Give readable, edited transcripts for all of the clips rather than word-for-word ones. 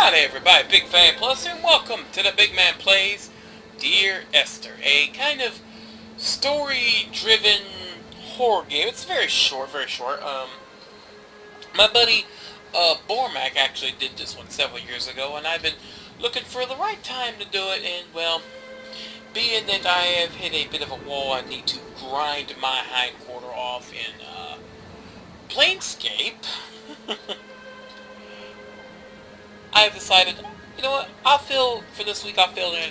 Howdy everybody, BygPhattyPlus here, and welcome to the BygMan Plays Dear Esther, a kind of story-driven horror game. It's very short, my buddy Bormac actually did this one several years ago, and I've been looking for the right time to do it, and well, being that I have hit a bit of a wall, I need to grind my hind quarter off in Planescape. I've decided, you know what, for this week I'll fill in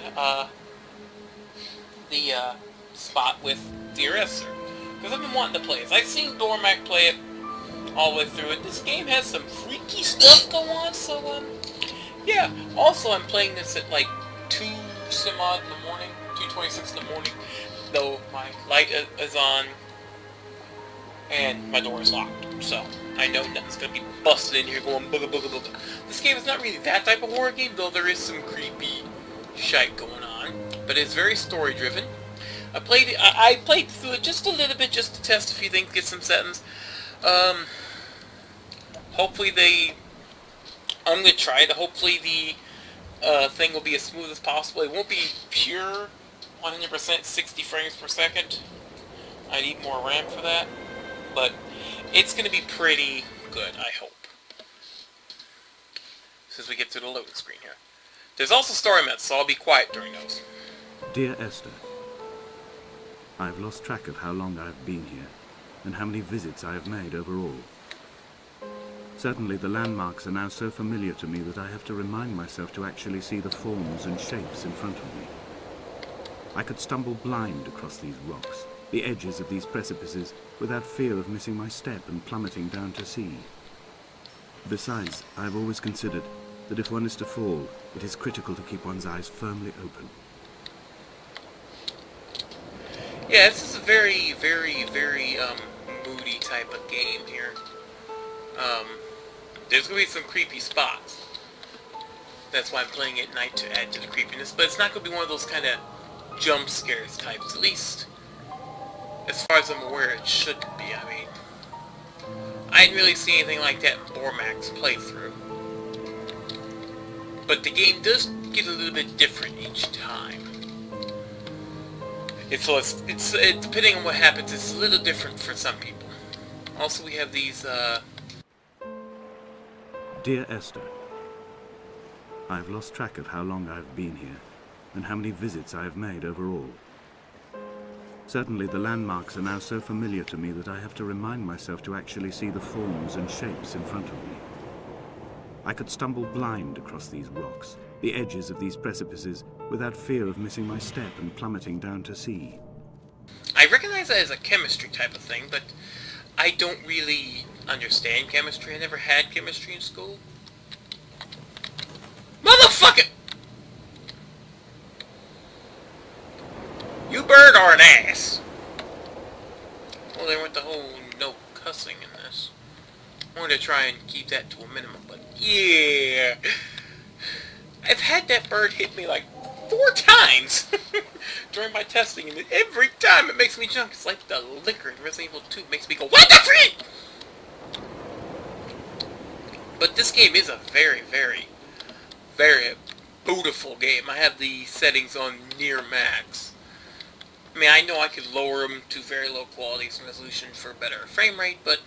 the spot with Dear Esther, because I've been wanting to play this. I've seen Bormac play it all the way through it. This game has some freaky stuff going on, so yeah. Also, I'm playing this at like 2 some odd in the morning, 2:26 in the morning, though my light is on and my door is locked, so I know nothing's gonna be busted in here going booga booga booga. This game is not really that type of horror game, though there is some creepy shite going on, but it's very story driven. I played through it just a little bit, just to test a few things, get some settings. Hopefully I'm gonna try it. Hopefully the thing will be as smooth as possible. It won't be pure 100% 60 frames per second. I need more RAM for that, but it's gonna be pretty good, I hope. As we get to the loading screen here. There's also story modes, so I'll be quiet during those. Dear Esther, I've lost track of how long I've been here, and how many visits I have made overall. Certainly the landmarks are now so familiar to me that I have to remind myself to actually see the forms and shapes in front of me. I could stumble blind across these rocks, the edges of these precipices, without fear of missing my step and plummeting down to sea. Besides, I've always considered that if one is to fall, it is critical to keep one's eyes firmly open. Yeah, this is a very moody type of game here. There's going to be some creepy spots. That's why I'm playing it at night, to add to the creepiness, but it's not going to be one of those kind of jump scares types, at least as far as I'm aware it shouldn't be. I mean, I didn't really see anything like that in Bormac's playthrough. But the game does get a little bit different each time. It's depending on what happens, it's a little different for some people. Also, we have these, Dear Esther, I've lost track of how long I've been here, and how many visits I have made overall. Certainly the landmarks are now so familiar to me that I have to remind myself to actually see the forms and shapes in front of me. I could stumble blind across these rocks, the edges of these precipices, without fear of missing my step and plummeting down to sea. I recognize that as a chemistry type of thing, but I don't really understand chemistry. I never had chemistry in school. Motherfucker! You bird are an ass! Well, there went the whole no cussing in this. I wanted to try and keep that to a minimum, but yeah! I've had that bird hit me like 4 times during my testing, and every time it makes me jump. It's like the liquor in Resident Evil 2 makes me go, what the frick? But this game is a very beautiful game. I have the settings on near max. I mean, I know I could lower them to very low qualities and resolution for a better frame rate, but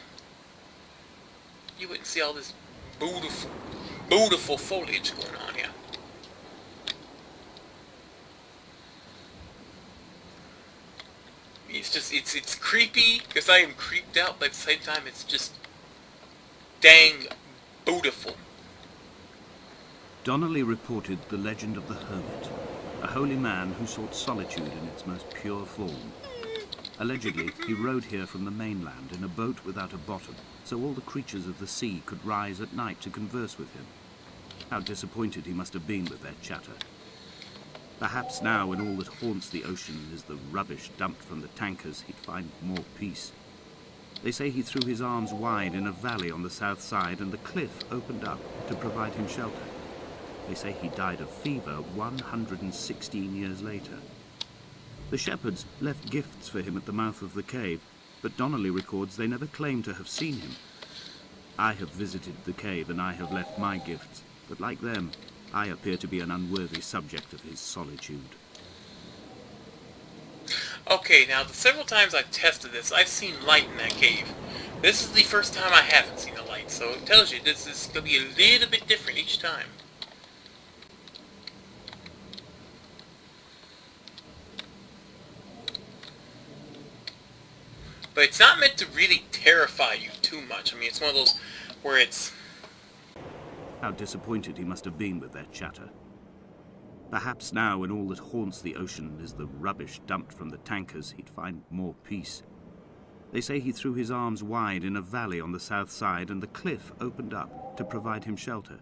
you wouldn't see all this beautiful foliage going on here. It's just, it's creepy, because I am creeped out, but at the same time, it's just dang beautiful. Donnelly reported the legend of the hermit, a holy man who sought solitude in its most pure form. Allegedly, he rode here from the mainland in a boat without a bottom, so all the creatures of the sea could rise at night to converse with him. How disappointed he must have been with their chatter. Perhaps now, when all that haunts the ocean is the rubbish dumped from the tankers, he'd find more peace. They say he threw his arms wide in a valley on the south side, and the cliff opened up to provide him shelter. They say he died of fever 116 years later. The shepherds left gifts for him at the mouth of the cave, but Donnelly records they never claimed to have seen him. I have visited the cave, and I have left my gifts, but like them, I appear to be an unworthy subject of his solitude. Okay, now the several times I've tested this, I've seen light in that cave. This is the first time I haven't seen a light, so it tells you this is going to be a little bit different each time. But it's not meant to really terrify you too much. I mean, it's one of those where it's... How disappointed he must have been with their chatter. Perhaps now, when all that haunts the ocean is the rubbish dumped from the tankers, he'd find more peace. They say he threw his arms wide in a valley on the south side, and the cliff opened up to provide him shelter.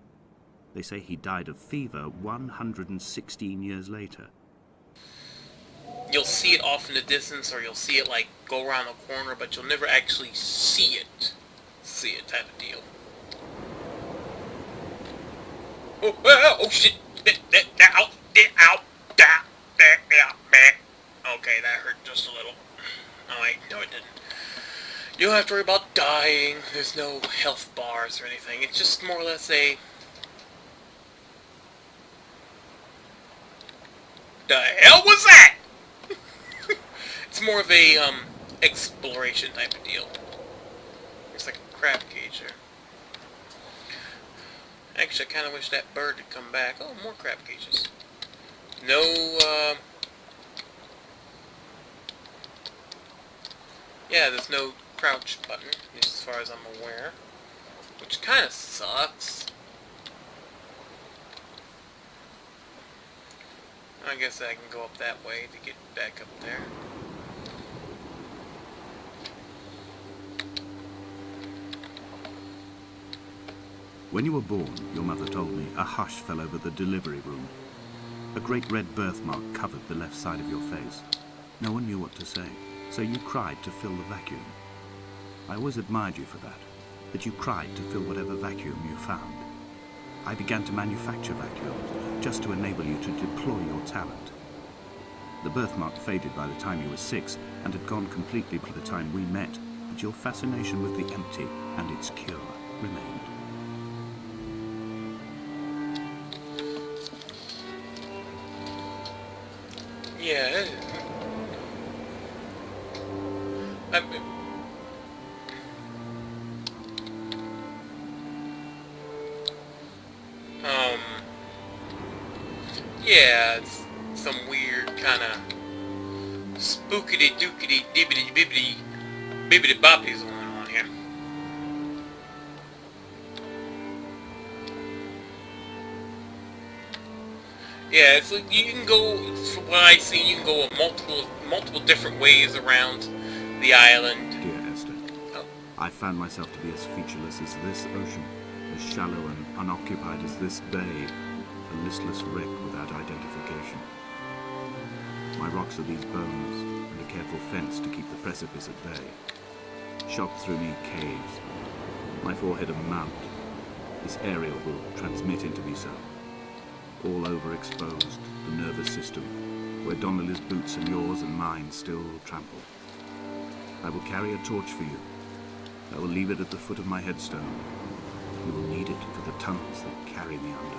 They say he died of fever 116 years later. You'll see it off in the distance, or you'll see it, like, go around the corner, but you'll never actually see it. See it type of deal. Oh shit! Ow! Okay, that hurt just a little. Oh wait, no it didn't. You don't have to worry about dying. There's no health bars or anything. It's just more or less a... The hell was that? It's more of a, exploration type of deal. It's like a crab cage there. Actually, I kind of wish that bird had come back. Oh, more crab cages. No, yeah, there's no crouch button, as far as I'm aware. Which kind of sucks. I guess I can go up that way to get back up there. When you were born, your mother told me, a hush fell over the delivery room. A great red birthmark covered the left side of your face. No one knew what to say, so you cried to fill the vacuum. I always admired you for that you cried to fill whatever vacuum you found. I began to manufacture vacuums, just to enable you to deploy your talent. The birthmark faded by the time you were 6, and had gone completely by the time we met, but your fascination with the empty and its cure remained. Yeah, yeah, it's some weird kind of spookity dookity dibbity bibbity bibbity boppies going on here. Yeah, it's like you can go, from what I see, you can go multiple different ways around the island. Dear Esther, Oh. I found myself to be as featureless as this ocean, as shallow and unoccupied as this bay, a listless wreck without identification. My rocks are these bones, and a careful fence to keep the precipice at bay. Shot through me caves, my forehead a mount. This aerial will transmit into me so. All overexposed, the nervous system, where Donnelly's boots and yours and mine still trample. I will carry a torch for you. I will leave it at the foot of my headstone. You will need it for the tunnels that carry me under.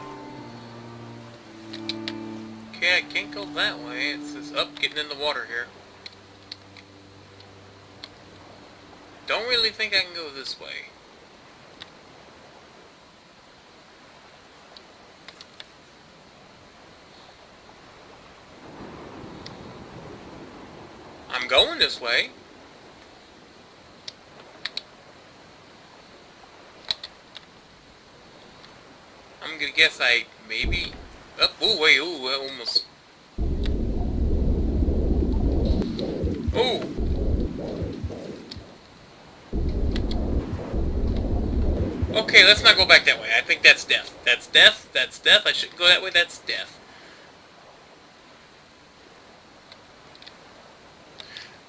Okay, I can't go that way. It says up, getting in the water here. Don't really think I can go this way. I'm going this way. I'm gonna guess I maybe... Oh, ooh, wait, ooh, almost... Ooh! Okay, let's not go back that way. I think that's death. That's death. That's death. I shouldn't go that way. That's death.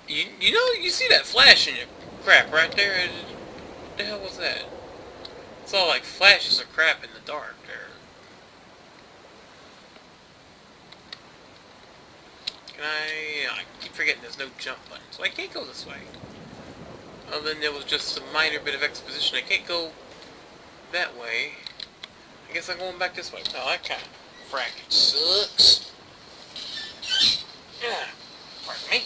You know, you see that flash in your crap right there? What the hell was that? It's all like flashes of crap in the dark there. Can I keep forgetting there's no jump button, so I can't go this way. Other than there was just a minor bit of exposition. I can't go that way. I guess I'm going back this way. No, that kind of fracking sucks. Yeah, pardon me.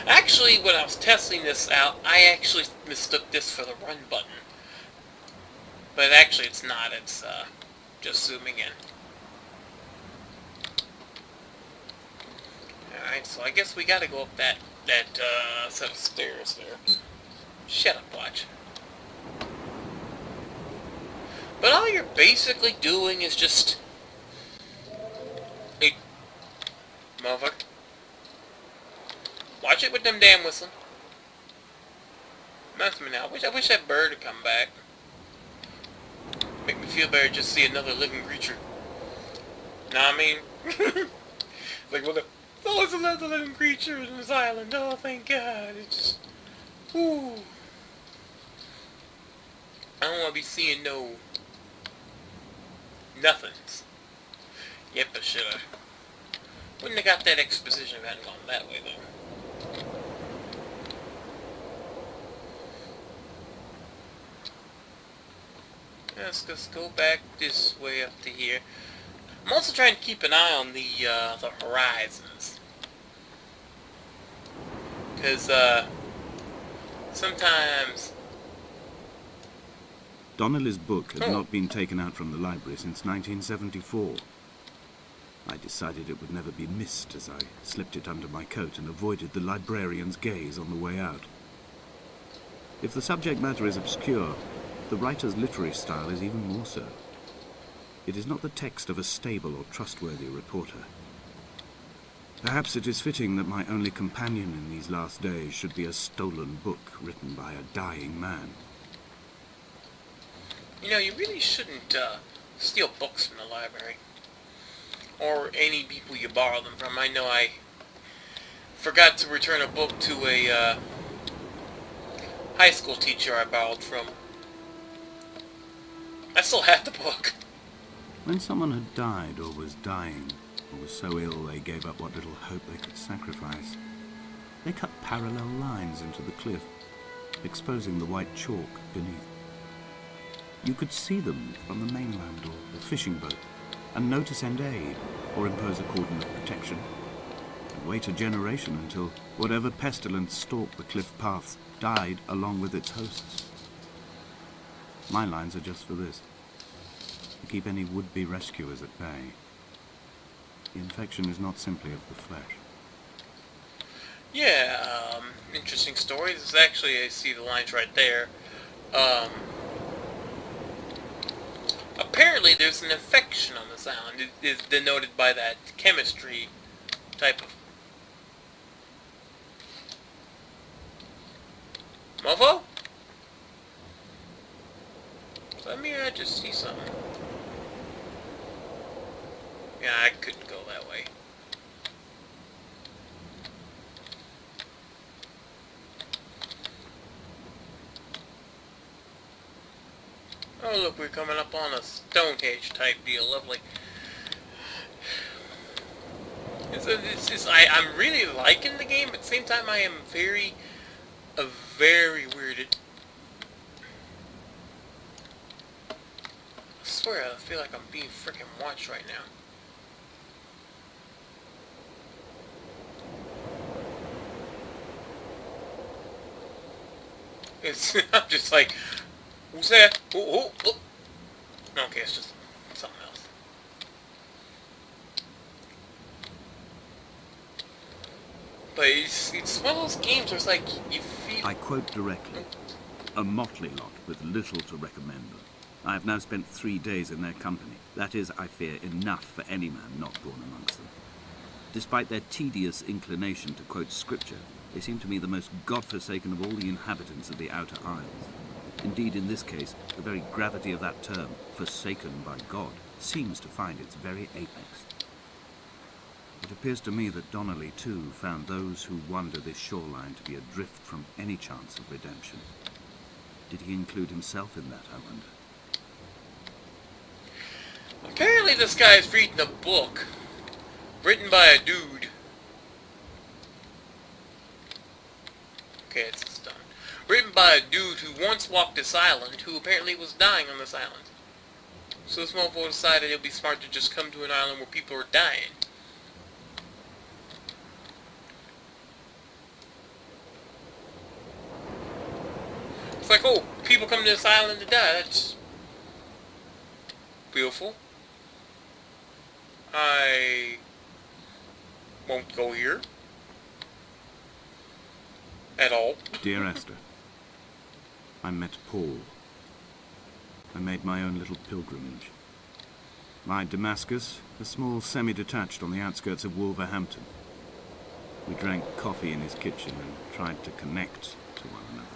Actually, when I was testing this out, I actually mistook this for the run button. But actually it's not, it's just zooming in. Alright, so I guess we gotta go up that set of stairs there. Shut up, watch. But all you're basically doing is just... Hey, motherfucker. Watch it with them damn whistling. That's me now. I wish that bird would come back. Make me feel better just see another living creature. Know what I mean? Like, well, there's always another living creature in this island. Oh, thank God. It's just... Ooh. I don't want to be seeing no... nothings. Yep, I should have. Wouldn't have got that exposition if I hadn't gone that way, though. Let's just go back this way up to here. I'm also trying to keep an eye on the horizons. Because, sometimes... Donnelly's book had not been taken out from the library since 1974. I decided it would never be missed as I slipped it under my coat and avoided the librarian's gaze on the way out. If the subject matter is obscure, the writer's literary style is even more so. It is not the text of a stable or trustworthy reporter. Perhaps it is fitting that my only companion in these last days should be a stolen book written by a dying man. You know, you really shouldn't steal books from the library. Or any people you borrow them from. I know I forgot to return a book to a high school teacher I borrowed from. I still have the book. When someone had died or was dying, or was so ill they gave up what little hope they could sacrifice, they cut parallel lines into the cliff, exposing the white chalk beneath. You could see them from the mainland or the fishing boat, and know to send aid, or impose a cordon of protection, and wait a generation until whatever pestilence stalked the cliff paths died along with its hosts. My lines are just for this, to keep any would-be rescuers at bay. The infection is not simply of the flesh. Yeah, interesting story. This is actually, I see the lines right there. Apparently there's an infection on this island. It is denoted by that chemistry type of... Mofo? So let me just see something. Yeah, I couldn't go that way. Oh look, we're coming up on a Stonehenge type deal. Lovely. I'm really liking the game. At the same time, I am very weirded. I swear, I feel like I'm being freaking watched right now. It's, I'm just like, who's that? Oh. Okay, it's just something else. But it's one of those games where it's like, you feel... I quote directly, a motley lot with little to recommend them. I have now spent 3 days in their company. That is, I fear, enough for any man not born amongst them. Despite their tedious inclination to quote scripture, they seem to me the most godforsaken of all the inhabitants of the Outer Isles. Indeed, in this case, the very gravity of that term, forsaken by God, seems to find its very apex. It appears to me that Donnelly, too, found those who wander this shoreline to be adrift from any chance of redemption. Did he include himself in that, I wonder? Apparently this guy is reading a book written by a dude Okay, it's done. Written by a dude who once walked this island, who apparently was dying on this island. So this mofo decided it'd be smart to just come to an island where people are dying. It's like, oh, people come to this island to die. That's beautiful. I won't go here. At all. Dear Esther, I met Paul. I made my own little pilgrimage. My Damascus, a small semi-detached on the outskirts of Wolverhampton. We drank coffee in his kitchen and tried to connect to one another.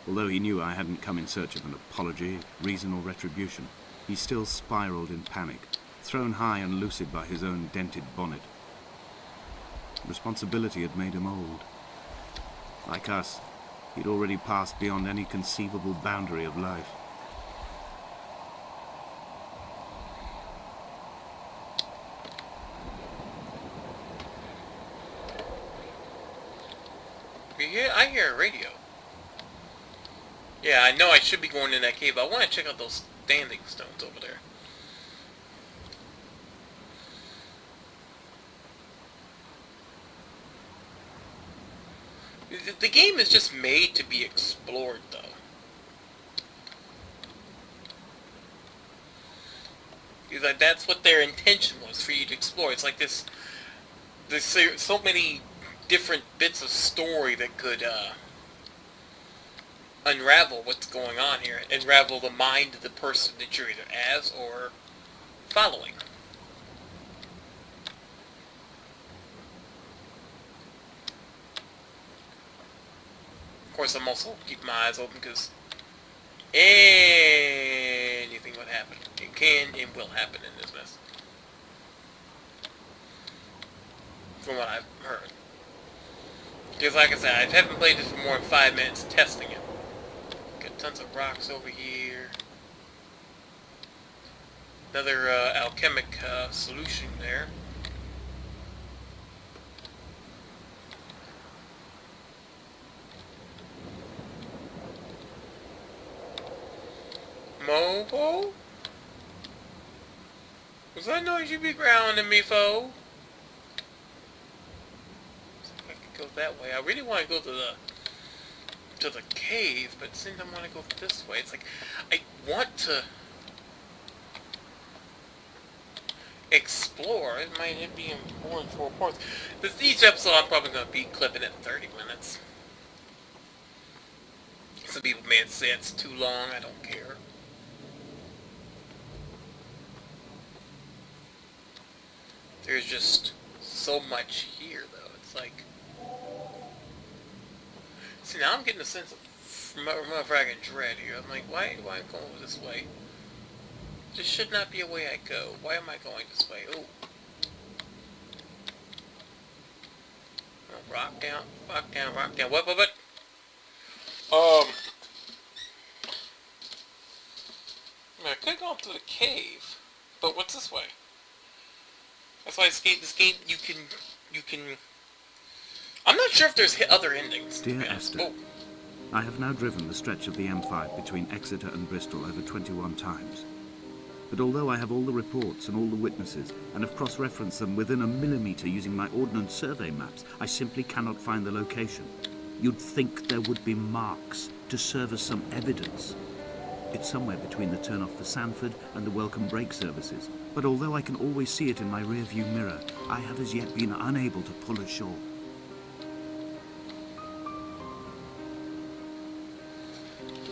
Although he knew I hadn't come in search of an apology, reason or retribution, he still spiraled in panic, thrown high and lucid by his own dented bonnet. Responsibility had made him old. Like us, he'd already passed beyond any conceivable boundary of life. I hear a radio. Yeah, I know I should be going in that cave, but I want to check out those standing stones over there. The game is just made to be explored, though. It's like that's what their intention was, for you to explore. It's like this. There's so many different bits of story that could unravel what's going on here, unravel the mind of the person that you're either as or following. Of course, I'm also keeping my eyes open because anything would happen. It can and will happen in this mess. From what I've heard. Because like I said, I haven't played this for more than 5 minutes testing it. Got tons of rocks over here. Another alchemic solution there. Mofo? Was that noise you be grounding me, foe? I could go that way. I really want to go to the cave, but it seems I want to go this way. It's like I want to explore. It might be more than 4 parts. Each episode I'm probably going to be clipping at 30 minutes. Some people may say it's too long. I don't care. There's just so much here, though. It's like... See, now I'm getting a sense of motherfucking dread here. I'm like, why do I go this way? This should not be a way I go. Why am I going this way? Ooh. Oh, rock down, rock down, rock down. What? I could go up to the cave, but what's this way? That's why this game, you can... I'm not sure if there's other endings. Dear Esther, I have now driven the stretch of the M5 between Exeter and Bristol over 21 times. But although I have all the reports and all the witnesses, and have cross-referenced them within a millimetre using my Ordnance Survey maps, I simply cannot find the location. You'd think there would be marks to serve as some evidence. It's somewhere between the turn-off for Sanford and the welcome brake services. But although I can always see it in my rear-view mirror, I have as yet been unable to pull ashore.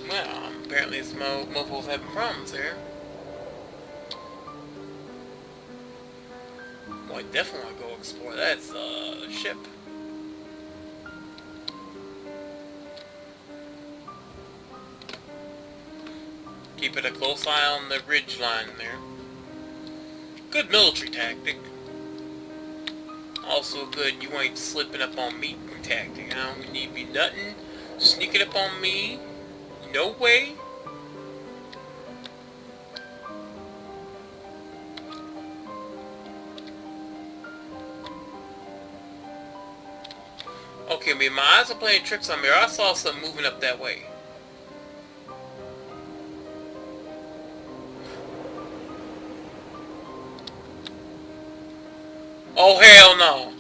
Well, apparently this mofo's having problems here. Well, I definitely want to go explore that. It's a ship. Keeping a close eye on the ridge line there. Good military tactic. Also good, you ain't slipping up on me tactic. I don't need to be nothing sneaking up on me. No way. Okay, maybe my eyes are playing tricks on me, or I saw something moving up that way. Oh hell no!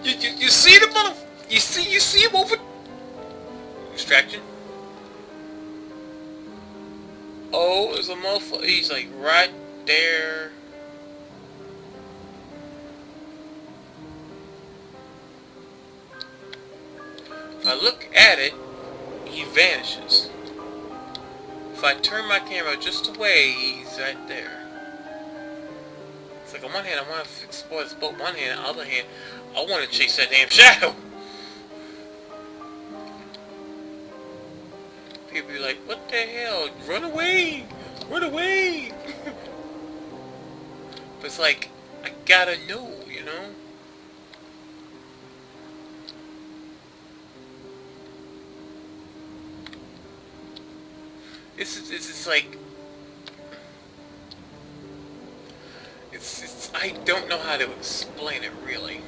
You see the mother? You see him over? Distraction. Oh, there's a motherfucker. He's like right there. If I look at it, he vanishes. If I turn my camera just away, he's right there. It's like on one hand I want to explore this boat, on one hand, on the other hand, I want to chase that damn shadow. People be like, what the hell? Run away! Run away! But it's like, I gotta know, you know? This is like... I don't know how to explain it, really.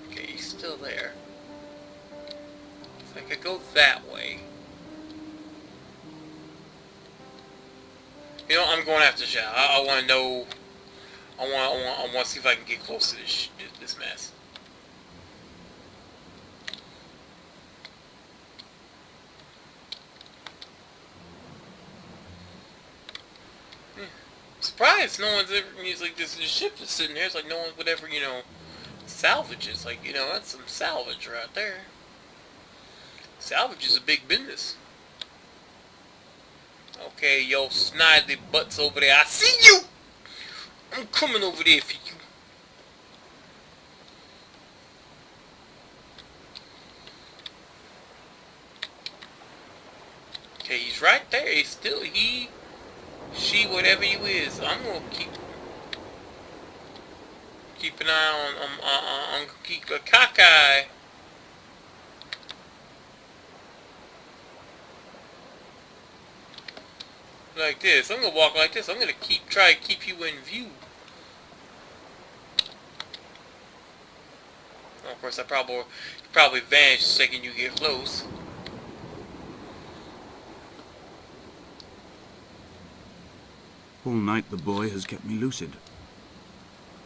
Okay, he's still there. So I could go that way. You know, I'm going after Shadow. I want to know... I want to see if I can get close to this mess. Surprised no one's ever, it's like this ship is sitting there, it's like no one would ever, you know, salvage it. It's like, you know, that's some salvage right there. Salvage is a big business. Okay, yo, snidely butts over there, I see you! I'm coming over there for you. Okay, he's right there, he's still, she, whatever you is, I'm gonna keep an eye on keep a cockeye. Like this. I'm gonna walk like this. I'm gonna try to keep you in view. Well, of course, I probably vanish the second you get close. All night the boy has kept me lucid.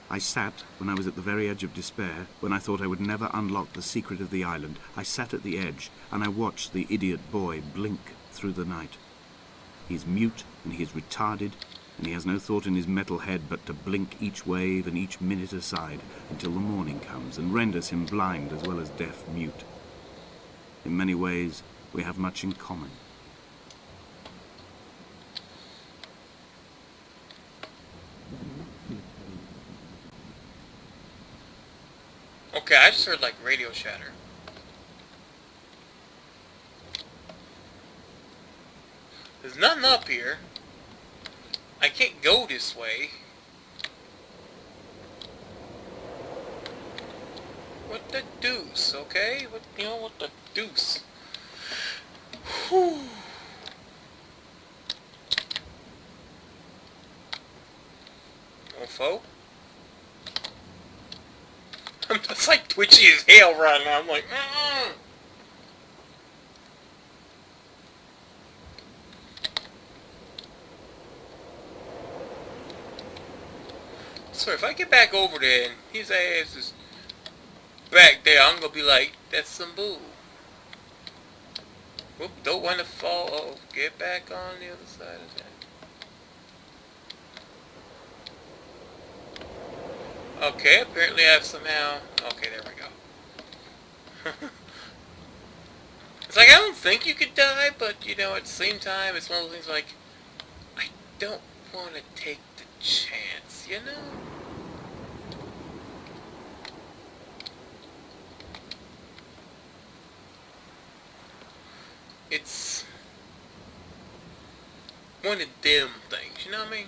I sat, when I was at the very edge of despair, when I thought I would never unlock the secret of the island, I sat at the edge, and I watched the idiot boy blink through the night. He's mute, and he is retarded, and he has no thought in his metal head but to blink each wave and each minute aside until the morning comes and renders him blind as well as deaf-mute. In many ways, we have much in common. Okay, I just heard like radio chatter. There's nothing up here. I can't go this way. What the deuce, okay? What the deuce? Whew. Mofo? I'm just like twitchy as hell right now. I'm like, So if I get back over there and his ass is back there, I'm gonna be like, that's some bull. Whoop, don't want to fall off. Get back on the other side of that. Okay, apparently I've somehow... Okay, there we go. It's like, I don't think you could die, but, you know, at the same time, it's one of those things like, I don't want to take the chance, you know? It's one of them things, you know what I mean?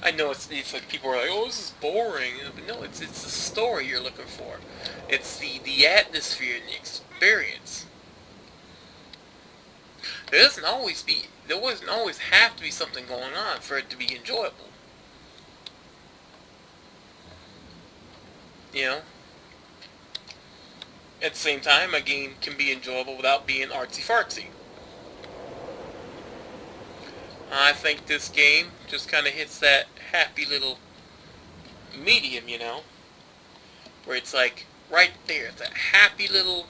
I know it's like people are like, oh, this is boring. But no, it's the story you're looking for. It's the atmosphere and the experience. There doesn't always have to be something going on for it to be enjoyable. You know, at the same time, a game can be enjoyable without being artsy-fartsy. I think this game just kind of hits that happy little medium, you know, where it's like right there, it's that happy little,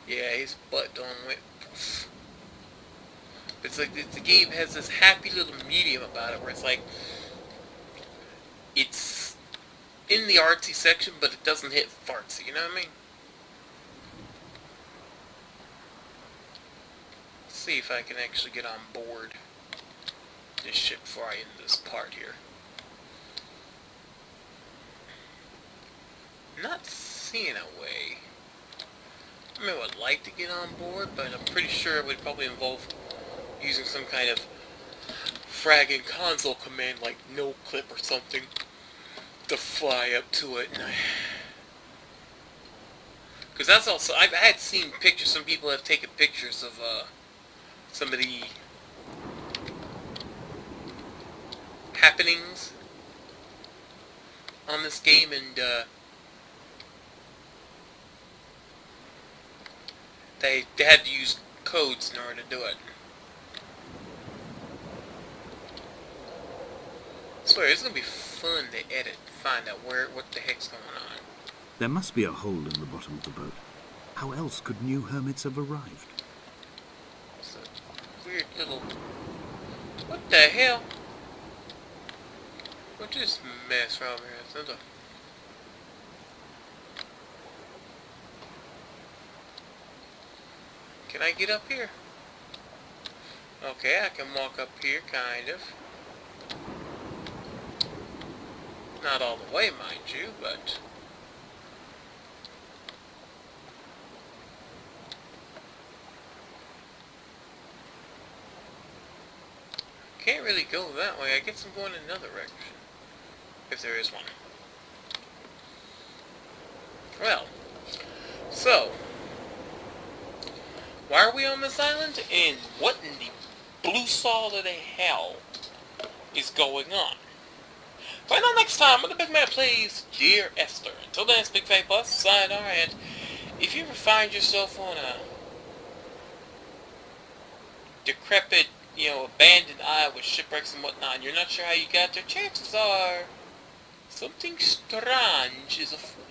yeah, his butt don't went poof. It's like the game has this happy little medium about it, where it's like it's in the artsy section, but it doesn't hit fartsy. You know what I mean? Let's see if I can actually get on board this ship before I end this part here. I'm not seeing a way. I mean, I would like to get on board, but I'm pretty sure it would probably involve using some kind of fragging console command like no clip or something to fly up to it. Because that's also, I've had seen pictures, some people have taken pictures of some of the happenings on this game, and they had to use codes in order to do it. I swear, it's gonna be fun to edit and find out what the heck's going on. There must be a hole in the bottom of the boat. How else could new hermits have arrived? It's a weird little... What the hell? What's this mess from here? Can I get up here? Okay, I can walk up here, kind of. Not all the way, mind you, but... Can't really go that way. I guess I'm going in another direction. If there is one. Well, so... Why are we on this island? And what in the blue salt of the hell is going on? Find out next time on the BygMan Plays Dear Esther. Until then, it's BygPhattyPlus, sayonara, and if you ever find yourself on a decrepit, you know, abandoned isle with shipwrecks and whatnot, and you're not sure how you got there, chances are something strange is afoot.